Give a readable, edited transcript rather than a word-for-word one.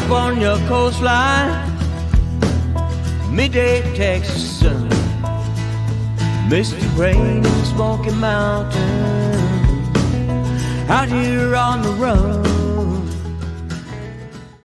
California coastline, midday Texas sun, misty rain in Smoky Mountain, out here on the run.